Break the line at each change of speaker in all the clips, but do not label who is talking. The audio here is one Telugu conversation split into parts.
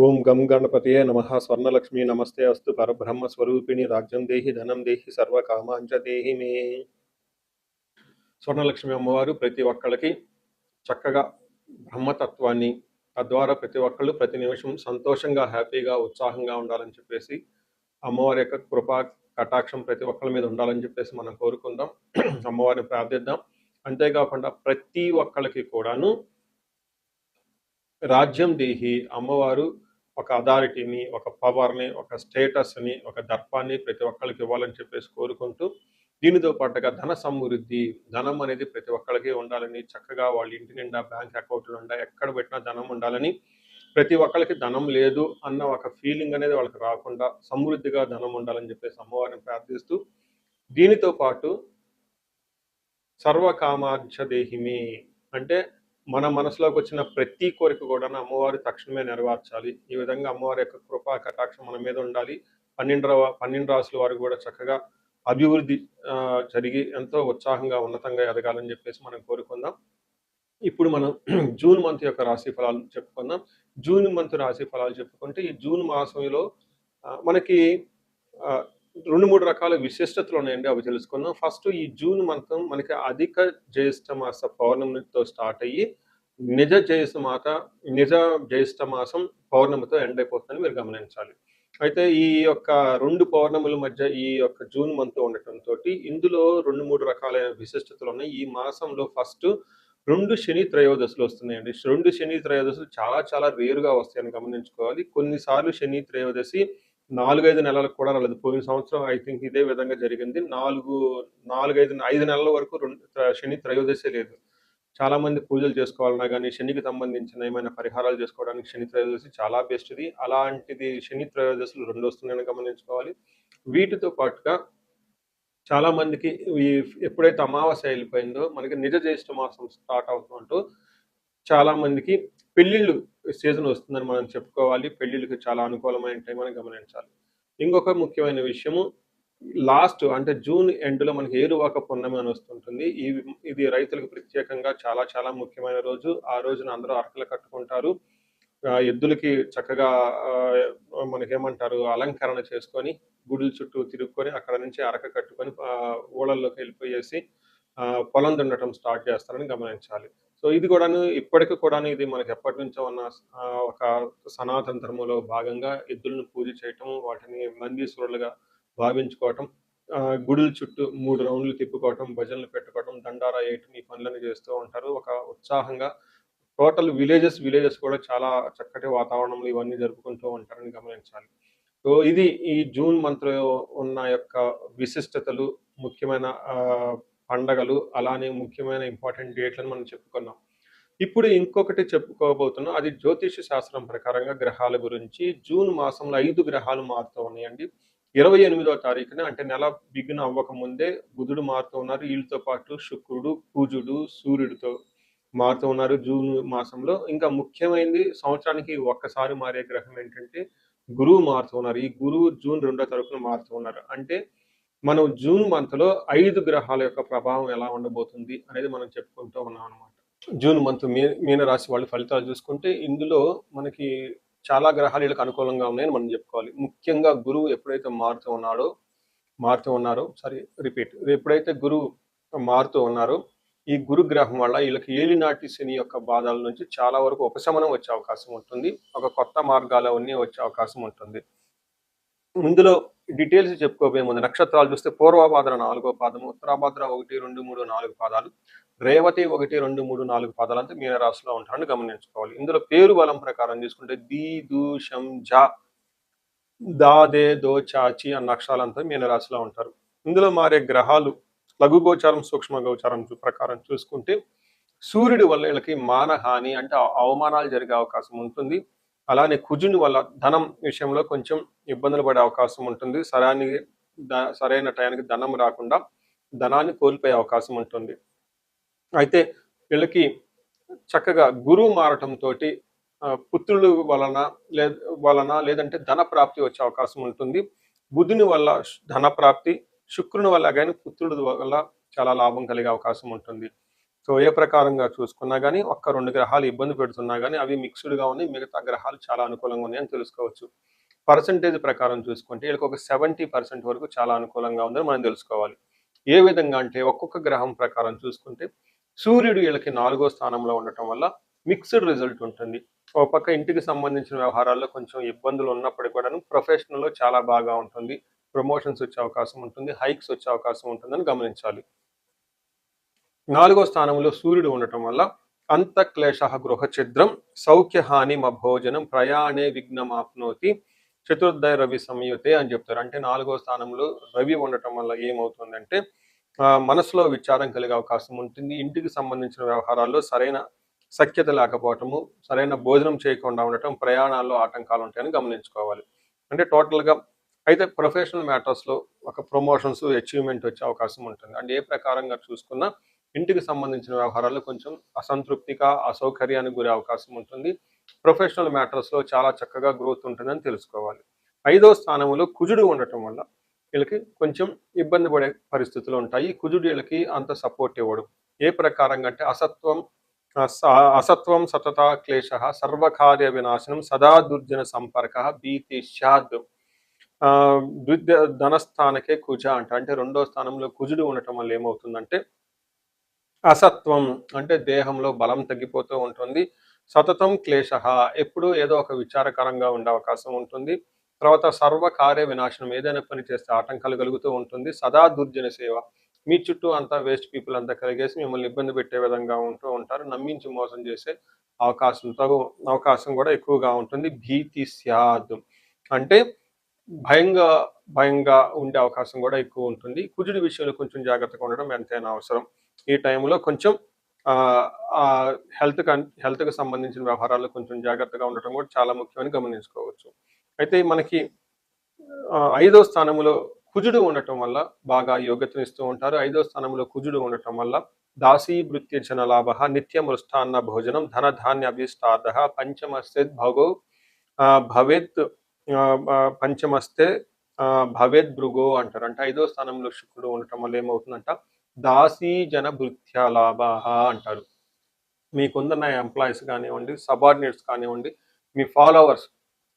ఓం గం గణపతయే నమః. స్వర్ణలక్ష్మి నమస్తే అస్తు. పరబ్రహ్మ స్వరూపిణి రాజ్యం దేహి ధనం దేహి సర్వకామాంచ దేహి మే. స్వర్ణలక్ష్మి అమ్మవారు ప్రతి ఒక్కళ్ళకి చక్కగా బ్రహ్మతత్వాన్ని, తద్వారా ప్రతి ఒక్కళ్ళు ప్రతి నిమిషం సంతోషంగా, హ్యాపీగా, ఉత్సాహంగా ఉండాలని చెప్పేసి అమ్మవారి యొక్క కృపా కటాక్షం ప్రతి ఒక్కళ్ళ మీద ఉండాలని చెప్పేసి మనం కోరుకుందాం. అమ్మవారిని ప్రార్థిద్దాం. అంతేకాకుండా ప్రతి ఒక్కళ్ళకి కూడాను రాజ్యం దేహి అమ్మవారు ఒక అథారిటీని, ఒక పవర్ని, ఒక స్టేటస్ని, ఒక దర్పాన్ని ప్రతి ఒక్కళ్ళకి ఇవ్వాలని చెప్పేసి కోరుకుంటూ, దీనితో పాటుగా ధన సమృద్ధి, ధనం అనేది ప్రతి ఒక్కళ్ళకి ఉండాలని, చక్కగా వాళ్ళ ఇంటి నిండా బ్యాంక్ అకౌంట్లు నిండా ఎక్కడ పెట్టినా ధనం ఉండాలని, ప్రతి ఒక్కళ్ళకి ధనం లేదు అన్న ఒక ఫీలింగ్ అనేది వాళ్ళకి రాకుండా సమృద్ధిగా ధనం ఉండాలని చెప్పేసి అమ్మవారిని ప్రార్థిస్తూ, దీనితో పాటు సర్వకామార్చ దేహిమి అంటే మన మనసులోకి వచ్చిన ప్రతి కోరిక కూడా అమ్మవారు తక్షణమే నెరవేర్చాలి. ఈ విధంగా అమ్మవారి యొక్క కృపా కటాక్షం మన మీద ఉండాలి. 12 రాసుల వారు కూడా చక్కగా అభివృద్ధి జరిగి ఎంతో ఉత్సాహంగా ఉన్నతంగా ఎదగాలని చెప్పేసి మనం కోరుకుందాం. ఇప్పుడు మనం జూన్ మంత్ యొక్క రాశి ఫలాలు చెప్పుకుందాం. జూన్ మంత్ రాశి ఫలాలు చెప్పుకుంటే ఈ జూన్ మాసంలో మనకి 2-3 రకాల విశిష్టతలు ఉన్నాయండి. అవి తెలుసుకుందాం. ఫస్ట్ ఈ జూన్ మంత్ మనకి అధిక జ్యేష్ఠ మాస పౌర్ణమితో స్టార్ట్ అయ్యి నిజ జ్యేష్ఠ మాసం పౌర్ణమితో ఎండ్ అయిపోతుందని మీరు గమనించాలి. అయితే ఈ యొక్క 2 పౌర్ణముల మధ్య ఈ యొక్క జూన్ మంత్ ఉండటంతో ఇందులో 2-3 రకాలైన విశిష్టతలు ఉన్నాయి. ఈ మాసంలో ఫస్ట్ 2 శని త్రయోదశులు వస్తున్నాయండి. 2 శని త్రయోదశులు చాలా చాలా రేరుగా వస్తాయని గమనించుకోవాలి. కొన్నిసార్లు శని త్రయోదశి 4-5 నెలలకు కూడా రాలేదు. పోయిన సంవత్సరం ఐ థింక్ ఇదే విధంగా జరిగింది. 5 నెలల వరకు శని త్రయోదశి లేదు. చాలా మంది పూజలు చేసుకోవాలన్నా కానీ శనికి సంబంధించిన ఏమైనా పరిహారాలు చేసుకోవడానికి శని త్రయోదశి చాలా బెస్ట్ది. అలాంటిది శని త్రయోదశులు 2 వస్తున్నాయని గమనించుకోవాలి. వీటితో పాటుగా చాలా మందికి ఎప్పుడైతే అమావాస్య వెళ్ళిపోయిందో మనకి నిజ జ్యేష్ఠ మాసం స్టార్ట్ అవుతుంటూ చాలా మందికి పెళ్లిళ్ళు సీజన్ వస్తుందని మనం చెప్పుకోవాలి. పెళ్లిళ్ళకి చాలా అనుకూలమైన టైం అని గమనించాలి. ఇంకొక ముఖ్యమైన విషయము లాస్ట్ అంటే జూన్ ఎండ్లో మనకి ఏరువాక పున్నమి అని వస్తుంటుంది. ఇది రైతులకు ప్రత్యేకంగా చాలా చాలా ముఖ్యమైన రోజు. ఆ రోజున అందరూ అరకలు కట్టుకుంటారు. ఎద్దులకి చక్కగా మనకేమంటారు అలంకరణ చేసుకొని గుడుల చుట్టూ తిరుక్కొని అక్కడ నుంచి అరక కట్టుకొని ఊళ్ళల్లోకి వెళ్ళిపోయేసి పొలం దున్నటం స్టార్ట్ చేస్తారని గమనించాలి. సో ఇది కూడాను ఇప్పటికి కూడాను ఇది మనకి ఎప్పటి నుంచో ఉన్న ఒక సనాతన ధర్మంలో భాగంగా ఎద్దులను పూజ చేయటం, వాటిని నందీశ్వరులుగా భావించుకోవటం, గుడుల చుట్టూ 3 రౌండ్లు తిప్పుకోవటం, భజనలు పెట్టుకోవటం, దండారా వేయటం ఈ పనులను చేస్తూ ఉంటారు. ఒక ఉత్సాహంగా టోటల్ విలేజెస్ కూడా చాలా చక్కటి వాతావరణంలో ఇవన్నీ జరుపుకుంటూ ఉంటారని గమనించాలి. సో ఇది ఈ జూన్ మంత్లో ఉన్న యొక్క విశిష్టతలు, ముఖ్యమైన పండగలు, అలానే ముఖ్యమైన ఇంపార్టెంట్ డేట్లను మనం చెప్పుకున్నాం. ఇప్పుడు ఇంకొకటి చెప్పుకోబోతున్నాం. అది జ్యోతిష శాస్త్రం ప్రకారంగా గ్రహాల గురించి. జూన్ మాసంలో 5 గ్రహాలు మారుతూ ఉన్నాయండి. 28వ తారీఖున అంటే నెల బిగిన్ అవ్వక ముందే బుధుడు మారుతూ ఉన్నారు. వీళ్ళతో పాటు శుక్రుడు, కుజుడు, సూర్యుడితో మారుతూ ఉన్నారు జూన్ మాసంలో. ఇంకా ముఖ్యమైనది సంవత్సరానికి ఒక్కసారి మారే గ్రహం ఏంటంటే గురువు మారుతూ ఉన్నారు. ఈ గురువు జూన్ 2వ తారీఖున మారుతూ ఉన్నారు. అంటే మనం జూన్ మంత్లో 5 గ్రహాల యొక్క ప్రభావం ఎలా ఉండబోతుంది అనేది మనం చెప్పుకుంటూ ఉన్నాం అనమాట. జూన్ మంత్ మీనరాశి వాళ్ళ ఫలితాలు చూసుకుంటే ఇందులో మనకి చాలా గ్రహాలు వీళ్ళకి అనుకూలంగా ఉన్నాయని మనం చెప్పుకోవాలి. ముఖ్యంగా గురువు ఎప్పుడైతే ఎప్పుడైతే గురువు మారుతూ ఉన్నారో ఈ గురు గ్రహం వల్ల వీళ్ళకి ఏలినాటి శని యొక్క బాధల నుంచి చాలా వరకు ఉపశమనం వచ్చే అవకాశం ఉంటుంది. ఒక కొత్త మార్గాలవన్నీ వచ్చే అవకాశం ఉంటుంది. ఇందులో డీటెయిల్స్ చెప్పుకోబోయే ముందు నక్షత్రాలు చూస్తే పూర్వభాద్ర 4వ పాదము, ఉత్తరాభాద్ర 1, 2, 3, 4 పాదాలు, రేవతి 1, 2, 3, 4 పాదాలు అంతా మీనరాశిలో ఉంటారని గమనించుకోవాలి. ఇందులో పేరు బలం ప్రకారం చూసుకుంటే ది, దు, షం, జ, దా, దే, దో, చాచి అన్న అక్షరాలంతా మీనరాశిలో ఉంటారు. ఇందులో మారే గ్రహాలు లఘు గోచారం, సూక్ష్మ గోచారం ప్రకారం చూసుకుంటే సూర్యుడి వల్ల వీళ్ళకి మానహాని అంటే అవమానాలు జరిగే అవకాశం ఉంటుంది. అలానే కుజుని వల్ల ధనం విషయంలో కొంచెం ఇబ్బందులు పడే అవకాశం ఉంటుంది. సరైన టయానికి ధనం రాకుండా ధనాన్ని కోల్పోయే అవకాశం ఉంటుంది. అయితే వీళ్ళకి చక్కగా గురువు మారటంతో పుత్రుల వలన లేదంటే ధన ప్రాప్తి వచ్చే అవకాశం ఉంటుంది. బుధుని వల్ల ధన ప్రాప్తి, శుక్రుని వల్ల కానీ పుత్రుడి వల్ల చాలా లాభం కలిగే అవకాశం ఉంటుంది. సో ఏ ప్రకారంగా చూసుకున్నా కానీ ఒక్క 2 గ్రహాలు ఇబ్బంది పెడుతున్నా కానీ అవి మిక్స్డ్‌గా ఉన్నాయి. మిగతా గ్రహాలు చాలా అనుకూలంగా ఉన్నాయని తెలుసుకోవచ్చు. పర్సెంటేజ్ ప్రకారం చూసుకుంటే వీళ్ళకి ఒక 70% వరకు చాలా అనుకూలంగా ఉందని మనం తెలుసుకోవాలి. ఏ విధంగా అంటే ఒక్కొక్క గ్రహం ప్రకారం చూసుకుంటే సూర్యుడు వీళ్ళకి 4వ స్థానంలో ఉండటం వల్ల మిక్స్డ్ రిజల్ట్ ఉంటుంది. ఒక పక్క ఇంటికి సంబంధించిన వ్యవహారాల్లో కొంచెం ఇబ్బందులు ఉన్నప్పటికీ కూడాను ప్రొఫెషనల్‌లో చాలా బాగా ఉంటుంది. ప్రమోషన్స్ వచ్చే అవకాశం ఉంటుంది. హైక్స్ వచ్చే అవకాశం ఉంటుందని గమనించాలి. 4వ స్థానంలో సూర్యుడు ఉండటం వల్ల అంతఃక్లేశః గృహఛిద్రం సౌఖ్యహానిమభోజనం ప్రయాణే విఘ్నమాప్నోతి చతుర్థ రవి సంయుతే అని చెప్తారు. అంటే 4వ స్థానంలో రవి ఉండటం వల్ల ఏమవుతుందంటే మనసులో విచారం కలిగే అవకాశం ఉంటుంది. ఇంటికి సంబంధించిన వ్యవహారాల్లో సరైన సఖ్యత లేకపోవటము, సరైన భోజనం చేయకుండా ఉండటం, ప్రయాణాల్లో ఆటంకాలు ఉంటాయని గమనించుకోవాలి. అంటే టోటల్‌గా అయితే ప్రొఫెషనల్ మ్యాటర్స్‌లో ఒక ప్రమోషన్స్, అచీవ్‌మెంట్ వచ్చే అవకాశం ఉంటుంది. అంటే ఏ ప్రకారంగా చూసుకున్నా ఇంటికి సంబంధించిన వ్యవహారాల్లో కొంచెం అసంతృప్తిగా, అసౌకర్యానికి గురే అవకాశం ఉంటుంది. ప్రొఫెషనల్ మ్యాటర్స్‌లో చాలా చక్కగా గ్రోత్ ఉంటుందని తెలుసుకోవాలి. 5వ స్థానంలో కుజుడు ఉండటం వల్ల వీళ్ళకి కొంచెం ఇబ్బంది పడే పరిస్థితులు ఉంటాయి. కుజుడు వీళ్ళకి అంత సపోర్ట్ ఇవ్వడు. ఏ ప్రకారంగా అంటే అసత్వం సతత క్లేశః సర్వకార్య వినాశనం సదా దుర్జన సంపర్కః భీతి స్యాద్. ధనస్థానకే కుజ అంట. అంటే 2వ స్థానంలో కుజుడు ఉండటం వల్ల ఏమవుతుందంటే అసత్వం అంటే దేహంలో బలం తగ్గిపోతూ ఉంటుంది. సతతం క్లేశః ఎప్పుడూ ఏదో ఒక విచారకరంగా ఉండే అవకాశం ఉంటుంది. తర్వాత సర్వకార్య వినాశనం ఏదైనా పని చేస్తే ఆటంకాలు కలుగుతూ ఉంటుంది. సదా దుర్జన సేవ మీ చుట్టూ అంతా వేస్ట్ పీపుల్ అంతా కలిగేసి మిమ్మల్ని ఇబ్బంది పెట్టే విధంగా ఉంటూ ఉంటారు. నమ్మించి మోసం చేసే అవకాశం కూడా ఎక్కువగా ఉంటుంది. భీతి స్యాద్ అంటే భయంగా భయంగా ఉండే అవకాశం కూడా ఎక్కువ ఉంటుంది. కుజుడి విషయంలో కొంచెం జాగ్రత్తగా ఉండడం ఎంతైనా అవసరం. ఈ టైంలో కొంచెం హెల్త్‌కి సంబంధించిన వ్యవహారాల్లో కొంచెం జాగ్రత్తగా ఉండటం కూడా చాలా ముఖ్యమని గమనించుకోవచ్చు. అయితే మనకి 5వ స్థానంలో కుజుడు ఉండటం వల్ల బాగా యోగ్యతనిస్తూ ఉంటారు. 5వ స్థానంలో కుజుడు ఉండటం వల్ల దాసీభృత్య జనలాభః నిత్యమృష్టాన్న భోజనం ధనధాన్యాభీష్టార్థః పంచమస్తే భగో భవేత్ పంచమస్తే భవేద్ భృగో అంటారు. అంటే 5వ స్థానంలో శుక్రుడు ఉండటం వల్ల ఏమవుతుందంట దాసీ జన భృత్య లాభః అంటారు. మీకుందన్న ఎంప్లాయీస్ కానివ్వండి, సబార్డినేట్స్ కానివ్వండి, మీ ఫాలోవర్స్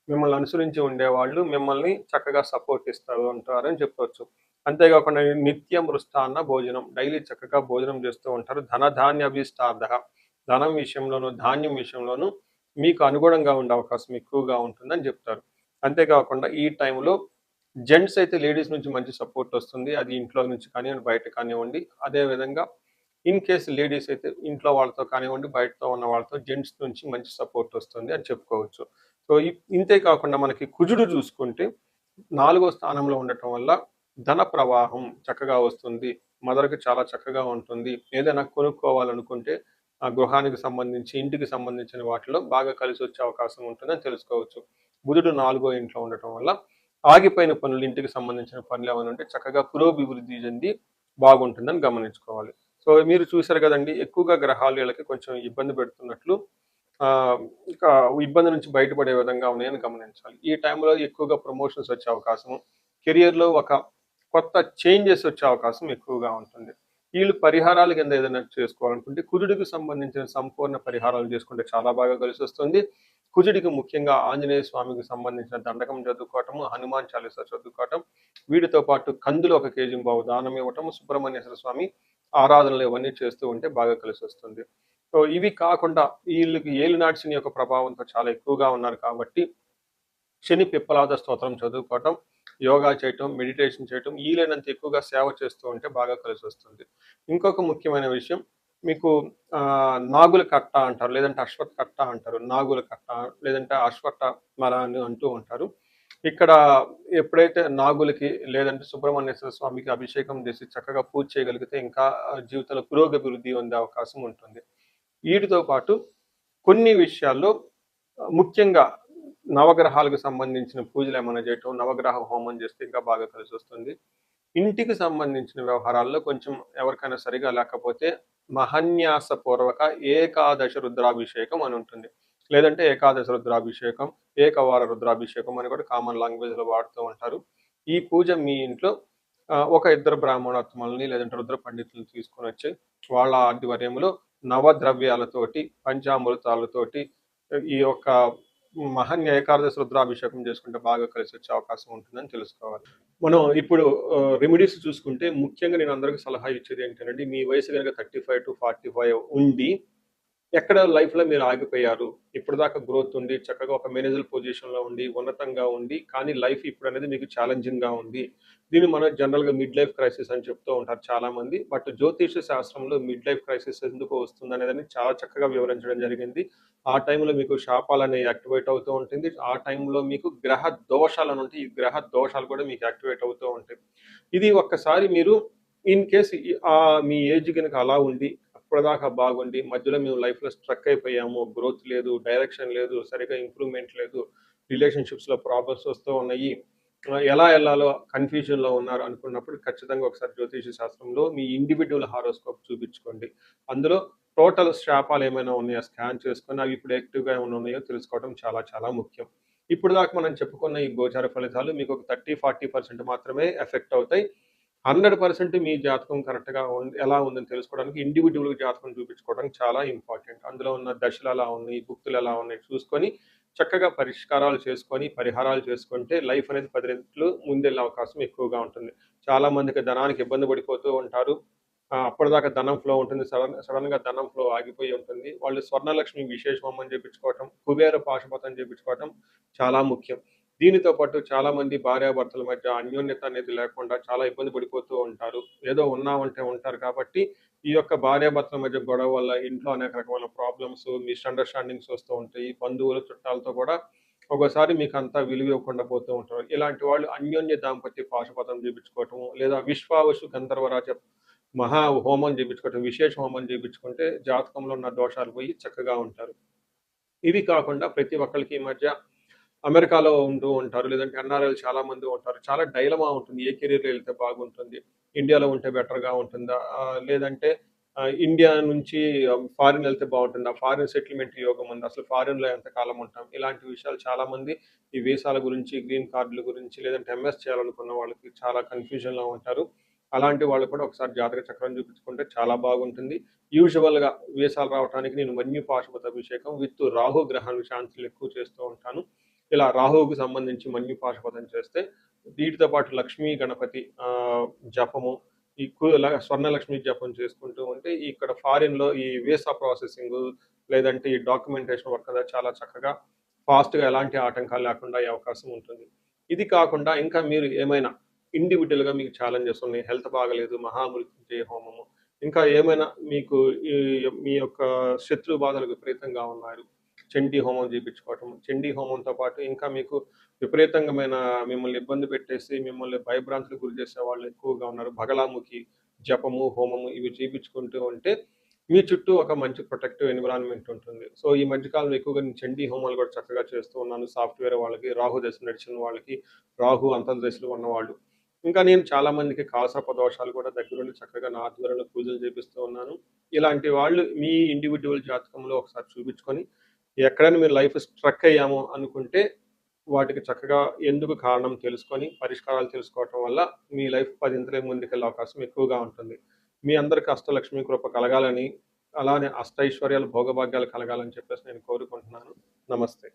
మిమ్మల్ని అనుసరించి ఉండేవాళ్ళు మిమ్మల్ని చక్కగా సపోర్ట్ ఇస్తారు అంటారని చెప్పవచ్చు. అంతేకాకుండా నిత్యం మృష్టాన్న భోజనం డైలీ చక్కగా భోజనం చేస్తూ ఉంటారు. ధనధాన్యాభీష్టార్థః ధనం విషయంలోనూ, ధాన్యం విషయంలోనూ మీకు అనుగుణంగా ఉండే అవకాశం ఎక్కువగా ఉంటుందని చెప్తారు. అంతేకాకుండా ఈ టైంలో జెంట్స్ అయితే లేడీస్ నుంచి మంచి సపోర్ట్ వస్తుంది. అది ఇంట్లో నుంచి కానివ్వండి, బయట కానివ్వండి. అదేవిధంగా ఇన్ కేస్ లేడీస్ అయితే ఇంట్లో వాళ్ళతో కానివ్వండి, బయటతో ఉన్న వాళ్ళతో జెంట్స్ నుంచి మంచి సపోర్ట్ వస్తుంది అని చెప్పుకోవచ్చు. సో ఇంతే కాకుండా మనకి కుజుడు చూసుకుంటే 4వ స్థానంలో ఉండటం వల్ల ధన ప్రవాహం చక్కగా వస్తుంది. మదర్‌కి చాలా చక్కగా ఉంటుంది. ఏదైనా కొనుక్కోవాలనుకుంటే ఆ గృహానికి సంబంధించి, ఇంటికి సంబంధించిన వాటిలో బాగా కలిసొచ్చే అవకాశం ఉంటుందని తెలుసుకోవచ్చు. బుధుడు 4వ ఇంట్లో ఉండటం వల్ల ఆగిపోయిన పనులు, ఇంటికి సంబంధించిన పనులు ఏమైనా ఉంటే చక్కగా పురోభివృద్ధి చెంది బాగుంటుందని గమనించుకోవాలి. సో మీరు చూసారు కదండీ! ఎక్కువగా గ్రహాలు వీళ్ళకి కొంచెం ఇబ్బంది పెడుతున్నట్లు ఇక ఇబ్బంది నుంచి బయటపడే విధంగా ఉన్నాయని గమనించాలి. ఈ టైంలో ఎక్కువగా ప్రమోషన్స్ వచ్చే అవకాశము, కెరియర్‌లో ఒక కొత్త చేంజెస్ వచ్చే అవకాశం ఎక్కువగా ఉంటుంది. వీళ్ళు పరిహారాల కింద ఏదైనా చేసుకోవాలనుకుంటే కుజుడికి సంబంధించిన సంపూర్ణ పరిహారాలు చేసుకుంటే చాలా బాగా కలిసొస్తుంది. కుజుడికి ముఖ్యంగా ఆంజనేయ స్వామికి సంబంధించిన దండకం చదువుకోవటము, హనుమాన్ చాలీసా చదువుకోవటం, వీటితో పాటు కందులు 1 కేజీ దానం ఇవ్వటం, సుబ్రహ్మణ్యేశ్వర స్వామి ఆరాధనలు ఇవన్నీ చేస్తూ ఉంటే బాగా కలిసొస్తుంది. సో ఇవి కాకుండా వీళ్ళకి ఏలినాటి శని యొక్క ప్రభావంతో చాలా ఎక్కువగా ఉన్నారు కాబట్టి శని పిప్పలాద స్తోత్రం చదువుకోవటం, యోగా చేయటం, మెడిటేషన్ చేయటం, వీలైనంత ఎక్కువగా సేవ చేస్తూ ఉంటే బాగా కలిసొస్తుంది. ఇంకొక ముఖ్యమైన విషయం మీకు నాగుల కట్ట అంటారు. లేదంటే అశ్వత్థ కట్ట అంటారు. నాగుల కట్ట లేదంటే అశ్వత్థ మర అని అంటూ ఉంటారు. ఇక్కడ ఎప్పుడైతే నాగులకి లేదంటే సుబ్రహ్మణ్యేశ్వర స్వామికి అభిషేకం చేసి చక్కగా పూజ చేయగలిగితే ఇంకా జీవితంలో పురోగభివృద్ధి పొందే అవకాశం ఉంటుంది. వీటితో పాటు కొన్ని విషయాల్లో ముఖ్యంగా నవగ్రహాలకు సంబంధించిన పూజలు ఏమైనా చేయటం, నవగ్రహ హోమం చేస్తే ఇంకా బాగా కలిసొస్తుంది. ఇంటికి సంబంధించిన వ్యవహారాల్లో కొంచెం ఎవరికైనా సరిగా లేకపోతే మహాన్యాసపూర్వక ఏకాదశ రుద్రాభిషేకం అని ఉంటుంది. లేదంటే ఏకాదశ రుద్రాభిషేకం, ఏకవార రుద్రాభిషేకం అని కూడా కామన్ లాంగ్వేజ్‌లో వాడుతూ ఉంటారు. ఈ పూజ మీ ఇంట్లో ఒక ఇద్దరు బ్రాహ్మణోత్తములని లేదంటే రుద్ర పండితులను తీసుకొనొచ్చి వాళ్ళ ఆధ్వర్యంలో నవద్రవ్యాలతోటి, పంచామృతాలతోటి ఈ యొక్క మహన్య ఏకాదశి రుద్రాభిషేకం చేసుకుంటే బాగా కలిసి వచ్చే అవకాశం ఉంటుందని తెలుసుకోవాలి. మనం ఇప్పుడు రెమెడీస్ చూసుకుంటే ముఖ్యంగా నేను అందరికి సలహా ఇచ్చేది ఏంటంటే, మీ వయసు గనుక 35-45 ఉండి ఎక్కడ లైఫ్‌లో మీరు ఆగిపోయారు. ఇప్పటిదాకా గ్రోత్ ఉండి, చక్కగా ఒక మేనేజర్ పొజిషన్‌లో ఉండి, ఉన్నతంగా ఉండి, కానీ లైఫ్ ఇప్పుడనేది మీకు ఛాలెంజింగ్‌గా ఉంది. దీన్ని మనం జనరల్‌గా మిడ్ లైఫ్ క్రైసిస్ అని చెప్తూ ఉంటారు చాలామంది. బట్ జ్యోతిష శాస్త్రంలో మిడ్ లైఫ్ క్రైసిస్ ఎందుకు వస్తుందనేదని చాలా చక్కగా వివరించడం జరిగింది. ఆ టైంలో మీకు శాపాలనేవి యాక్టివేట్ అవుతూ ఉంటుంది. ఆ టైంలో మీకు గ్రహ దోషాలనుంటాయి. ఈ గ్రహ దోషాలు కూడా మీకు యాక్టివేట్ అవుతూ ఉంటాయి. ఇది ఒక్కసారి మీరు ఇన్ కేస్ మీ ఏజ్ గనుక అలా ఉండి ఇప్పటిదాకా బాగుండి మధ్యలో మేము లైఫ్‌లో స్ట్రక్ అయిపోయాము. గ్రోత్ లేదు, డైరెక్షన్ లేదు, సరిగ్గా ఇంప్రూవ్‌మెంట్ లేదు, రిలేషన్‌షిప్స్‌లో ప్రాబ్లమ్స్ వస్తూ ఉన్నాయి. ఎలా ఎళ్ళాలో కన్‌ఫ్యూజన్‌లో ఉన్నారు అనుకున్నప్పుడు ఖచ్చితంగా ఒకసారి జ్యోతిష శాస్త్రంలో మీ ఇండివిడ్యువల్ హారోస్కోప్ చూపించుకోండి. అందులో టోటల్ శాపాలు ఏమైనా ఉన్నాయా స్కాన్ చేసుకొని అవి ఇప్పుడు యాక్టివ్‌గా ఏమైనా ఉన్నాయో తెలుసుకోవడం చాలా చాలా ముఖ్యం. ఇప్పటిదాకా మనం చెప్పుకున్న ఈ గోచార ఫలితాలు మీకు ఒక 30, 40% మాత్రమే ఎఫెక్ట్ అవుతాయి. 100% మీ జాతకం కరెక్ట్‌గా ఎలా ఉందని తెలుసుకోవడానికి ఇండివిడ్యువల్ జాతకం చూపించుకోవడానికి చాలా ఇంపార్టెంట్. అందులో ఉన్న దశలు ఎలా ఉన్నాయి, భుక్తులు ఎలా ఉన్నాయి చూసుకొని చక్కగా పరిష్కారాలు చేసుకొని, పరిహారాలు చేసుకుంటే లైఫ్ అనేది 10 రెట్లు ముందెళ్ళే అవకాశం ఎక్కువగా ఉంటుంది. చాలా మందికి ధనానికి ఇబ్బంది పడిపోతూ ఉంటారు. అప్పటిదాకా ధనం ఫ్లో ఉంటుంది. సడెన్‌గా ధనం ఫ్లో ఆగిపోయి ఉంటుంది. వాళ్ళు స్వర్ణలక్ష్మి విశేష హోమం చేపించుకోవటం, కుబేర పాశుపతం చేపించుకోవటం చాలా ముఖ్యం. దీనితో పాటు చాలామంది భార్యాభర్తల మధ్య అన్యోన్యత అనేది లేకుండా చాలా ఇబ్బంది పడిపోతూ ఉంటారు. ఏదో ఉన్నామంటే ఉంటారు కాబట్టి, ఈ యొక్క భార్యాభర్తల మధ్య గొడవ వల్ల ఇంట్లో అనేక రకమైన ప్రాబ్లమ్స్, మిస్‌అండర్‌స్టాండింగ్స్ వస్తూ ఉంటాయి. బంధువులు, చుట్టాలతో కూడా ఒక్కోసారి మీకంతా విలువ ఇవ్వకుండా పోతూ ఉంటారు. ఇలాంటి వాళ్ళు అన్యోన్య దాంపత్య పాశుపతం చేపించుకోవటము, లేదా విశ్వావసు గంధర్వరాజ మహా హోమం చేపించుకోవటం, విశేష హోమం చేపించుకుంటే జాతకంలో ఉన్న దోషాలు పోయి చక్కగా ఉంటారు. ఇవి కాకుండా ప్రతి ఒక్కళ్ళకి ఈ మధ్య అమెరికాలో ఉంటూ ఉంటారు. లేదంటే ఎన్ఆర్ఐలు చాలా మంది ఉంటారు. చాలా డైలమా ఉంటుంది. ఏ కెరియర్‌లో ఎళ్తే బాగుంటుంది? ఇండియాలో ఉంటే బెటర్‌గా ఉంటుందా? లేదంటే ఇండియా నుంచి ఫారిన్ ఎళ్తే బావుంటుందా? ఫారిన్ సెటిల్‌మెంట్ యోగం ఉందా? అసలు ఫారిన్‌లో ఎంతకాలం ఉంటాం? ఇలాంటి విషయాలు చాలామంది ఈ వీసాల గురించి, గ్రీన్ కార్డుల గురించి, లేదంటే ఎంఎస్ చేయాలనుకున్న వాళ్ళకి చాలా కన్‌ఫ్యూజన్‌లో ఉంటారు. అలాంటి వాళ్ళు కూడా ఒకసారి జాతక చక్రం చూపించుకుంటే చాలా బాగుంటుంది. యూజువల్‌గా వీసాలు రావటానికి నేను మన్యు పాశుపత అభిషేకం విత్ రాహు గ్రహానికి శాంతులు ఎక్కువ చేస్తూ ఉంటాను. ఇలా రాహువుకి సంబంధించి మన్యు పాశుపతం చేస్తే వీటితో పాటు లక్ష్మీ గణపతి జపము, ఈ స్వర్ణలక్ష్మి జపం చేసుకుంటూ ఉంటే ఇక్కడ ఫారిన్‌లో ఈ వీసా ప్రాసెసింగు లేదంటే ఈ డాక్యుమెంటేషన్ వర్క్ అనేది చాలా చక్కగా ఫాస్ట్‌గా ఎలాంటి ఆటంకాలు లేకుండా అయ్యే అవకాశం ఉంటుంది. ఇది కాకుండా ఇంకా మీరు ఏమైనా ఇండివిడ్యువల్‌గా మీకు ఛాలెంజెస్ ఉన్నాయి. హెల్త్ బాగాలేదు, మహామృత్యుంజయ హోమము, ఇంకా ఏమైనా మీకు ఈ మీ యొక్క శత్రు బాధలు విపరీతంగా ఉన్నారు. చండీ హోమం చేపించుకోవటం. చండీ హోమంతో పాటు ఇంకా మీకు విపరీతంగమైన మిమ్మల్ని ఇబ్బంది పెట్టేసి, మిమ్మల్ని భయభ్రాంతులకు గురి చేసే వాళ్ళు ఎక్కువగా ఉన్నారు. బగలాముఖి జపము, హోమము ఇవి చేపించుకుంటూ ఉంటే మీ చుట్టూ ఒక మంచి ప్రొటెక్టివ్ ఎన్విరాన్మెంట్ ఉంటుంది. సో, ఈ మధ్య కాలంలో ఎక్కువగా నేను చండీ హోమాలు కూడా చక్కగా చేస్తూ ఉన్నాను. సాఫ్ట్‌వేర్ వాళ్ళకి, రాహు దశ నడిచిన వాళ్ళకి, రాహు అంతర్దశలో ఉన్నవాళ్ళు. ఇంకా నేను చాలా మందికి కాలసర్ప దోషాలు కూడా దగ్గరుండి చక్కగా నా ఆధ్వర్యంలో పూజలు చేపిస్తూ ఉన్నాను. ఇలాంటి వాళ్ళు మీ ఇండివిడ్యువల్ జాతకంలో ఒకసారి చూపించుకొని ఎక్కడైనా మీరు లైఫ్ స్ట్రక్ అయ్యాము అనుకుంటే, వాటికి చక్కగా ఎందుకు కారణం తెలుసుకొని, పరిష్కారాలు తెలుసుకోవటం వల్ల మీ లైఫ్ పదింతలే ముందుకెళ్ళే అవకాశం ఎక్కువగా ఉంటుంది. మీ అందరికి అష్టలక్ష్మి కృప కలగాలని, అలానే అష్టైశ్వర్యాలు, భోగభాగ్యాలు కలగాలని చెప్పేసి నేను కోరుకుంటున్నాను. నమస్తే.